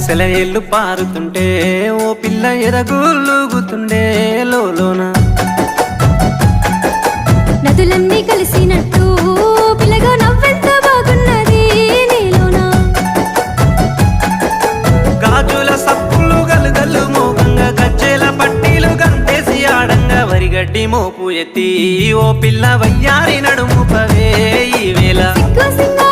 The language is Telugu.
సెలయేళ్ళు పారుతుంటే ఓ పిల్ల ఎరగులుగుతుండే లోన నదులన్నీ కలిసినట్టు పిల్లగా నవ్వెంత బాగున్నది నీలోన గాజుల సప్పులు గలుగల్లు మోగంగా గజ్జెల పట్టీలు గంటేసి ఆడంగా వరిగడ్డి మోపు ఎత్తి ఓ పిల్ల వయ్యారి నడుము పవే ఈ వేళ సిగ్గు